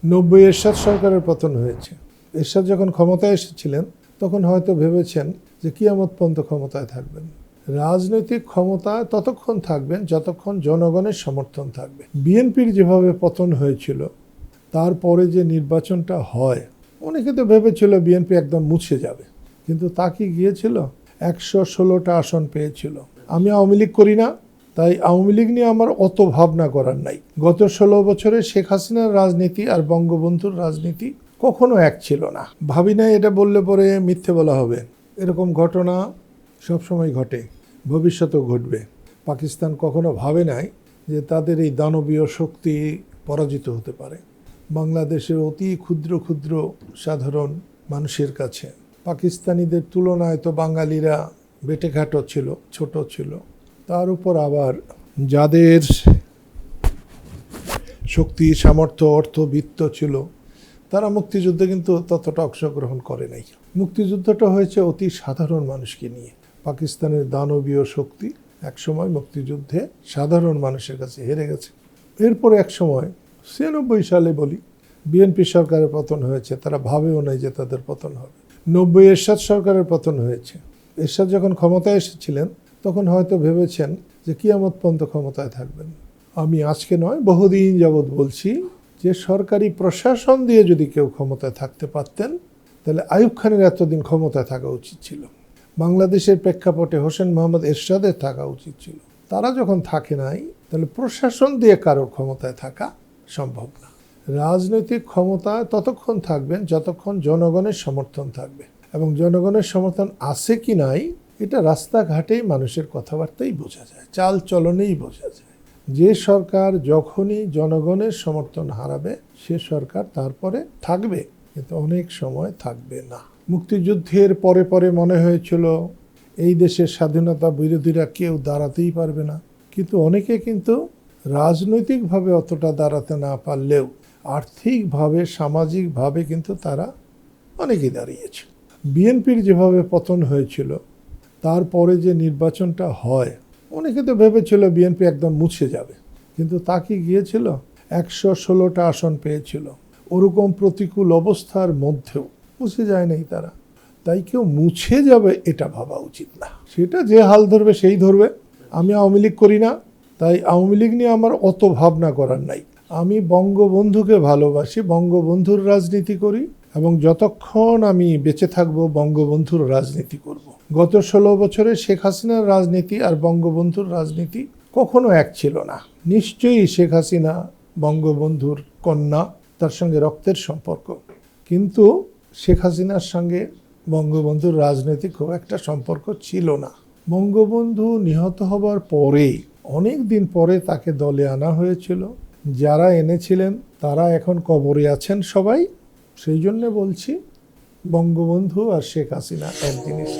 90 এরশাদ সরকারের পতন হয়েছে। এরশাদ যখন ক্ষমতায় এসেছিলেন তখন হয়তো ভেবেছেন যে কিয়ামত পর্যন্ত ক্ষমতায় থাকবেন। রাজনৈতিক ক্ষমতায় ততক্ষণ থাকবেন যতক্ষণ জনগণের সমর্থন থাকবে। বিএনপির যেভাবে পতন হয়েছিল, তারপরে যে নির্বাচনটা হয়, অনেকে তো ভেবেছিল বিএনপি একদম মুছে যাবে, কিন্তু তা কি গিয়েছিল? 116টা আসন পেয়েছিল। আমি আওয়ামী লীগ করি না, তাই আওয়ামী লীগ নিয়ে আমার অত ভাবনা করার নাই। গত 16 বছরে শেখ হাসিনার রাজনীতি আর বঙ্গবন্ধুর রাজনীতি কখনো এক ছিল না। ভাবি নাই এটা বললে পরে মিথ্যে বলা হবে। এরকম ঘটনা সবসময় ঘটে, ভবিষ্যতেও ঘটবে। পাকিস্তান কখনো ভাবে নাই যে তাদের এই দানবীয় শক্তি পরাজিত হতে পারে। বাংলাদেশের অতি ক্ষুদ্র ক্ষুদ্র সাধারণ মানুষের কাছে পাকিস্তানিদের তুলনায় তো বাঙালিরা বেটেঘাটো ছিল, ছোট ছিল। তার উপর আবার যাদের শক্তি, সামর্থ্য, অর্থ, বিত্ত ছিল, তারা মুক্তিযুদ্ধে কিন্তু ততটা অংশগ্রহণ করে নাই। মুক্তিযুদ্ধটা হয়েছে অতি সাধারণ মানুষকে নিয়ে। পাকিস্তানের দানবীয় শক্তি একসময় মুক্তিযুদ্ধে সাধারণ মানুষের কাছে হেরে গেছে। এরপরে একসময় 96 সালে বলি বিএনপি সরকারের পতন হয়েছে। তারা ভাবেও নাই যে তাদের পতন হবে। 90 এরশাদ সরকারের পতন হয়েছে। এরশাদ যখন ক্ষমতায় এসেছিলেন তখন হয়তো ভেবেছেন যে কিয়ামত পর্যন্ত ক্ষমতায় থাকবেন। আমি আজকে নয়, বহুদিন যাবৎ বলছি যে সরকারি প্রশাসন দিয়ে যদি কেউ ক্ষমতায় থাকতে পারতেন তাহলে আইয়ুব খানের এতদিন ক্ষমতায় থাকা উচিত ছিল। বাংলাদেশের প্রেক্ষাপটে হোসেন মোহাম্মদ এরশাদের থাকা উচিত ছিল। তারা যখন থাকে নাই, তাহলে প্রশাসন দিয়ে কারোর ক্ষমতায় থাকা সম্ভব না। রাজনৈতিক ক্ষমতায় ততক্ষণ থাকবেন যতক্ষণ জনগণের সমর্থন থাকবে, এবং জনগণের সমর্থন আছে কি নাই এটা রাস্তাঘাটেই মানুষের কথাবার্তাই বোঝা যায়, চাল চলনেই বোঝা যায়। যে সরকার যখনই জনগণের সমর্থন হারাবে সে সরকার তারপরে থাকবে, কিন্তু অনেক সময় থাকবে না। মুক্তিযুদ্ধের পরে পরে মনে হয়েছিল এই দেশের স্বাধীনতা বিরোধীরা কেউ দাঁড়াতেই পারবে না, কিন্তু অনেকে কিন্তু রাজনৈতিকভাবে অতটা দাঁড়াতে না পারলেও আর্থিকভাবে, সামাজিকভাবে কিন্তু তারা অনেকেই দাঁড়িয়েছে। বিএনপির যেভাবে পতন হয়েছিল, তারপরে যে নির্বাচনটা হয়, অনেকে তো ভেবেছিল বিএনপি একদম মুছে যাবে, কিন্তু তা কি গিয়েছিল? 116টা আসন পেয়েছিল। ওরকম প্রতিকূল অবস্থার মধ্যেও মুছে যায় নাই তারা। তাই কেউ মুছে যাবে এটা ভাবা উচিত না। সেটা যে হাল ধরবে সেই ধরবে। আমি আওয়ামী লীগ করি না, তাই আওয়ামী লীগ নিয়ে আমার অত ভাবনা করার নাই। আমি বঙ্গবন্ধুকে ভালোবাসি, বঙ্গবন্ধুর রাজনীতি করি, এবং যতক্ষণ আমি বেঁচে থাকব বঙ্গবন্ধুর রাজনীতি করব। গত 16 বছরে শেখ হাসিনার রাজনীতি আর বঙ্গবন্ধুর রাজনীতি কখনো এক ছিল না। নিশ্চয়ই শেখ হাসিনা বঙ্গবন্ধুর কন্যা, তার সঙ্গে রক্তের সম্পর্ক, কিন্তু শেখ হাসিনার সঙ্গে বঙ্গবন্ধুর রাজনৈতিক খুব একটা সম্পর্ক ছিল না। বঙ্গবন্ধু নিহত হবার পরে অনেক দিন পরে তাকে দলে আনা হয়েছিল। যারা এনেছিলেন তারা এখন কবরে আছেন সবাই। সেই জন্য বলছি বঙ্গবন্ধু আর শেখ হাসিনা এক জিনিস।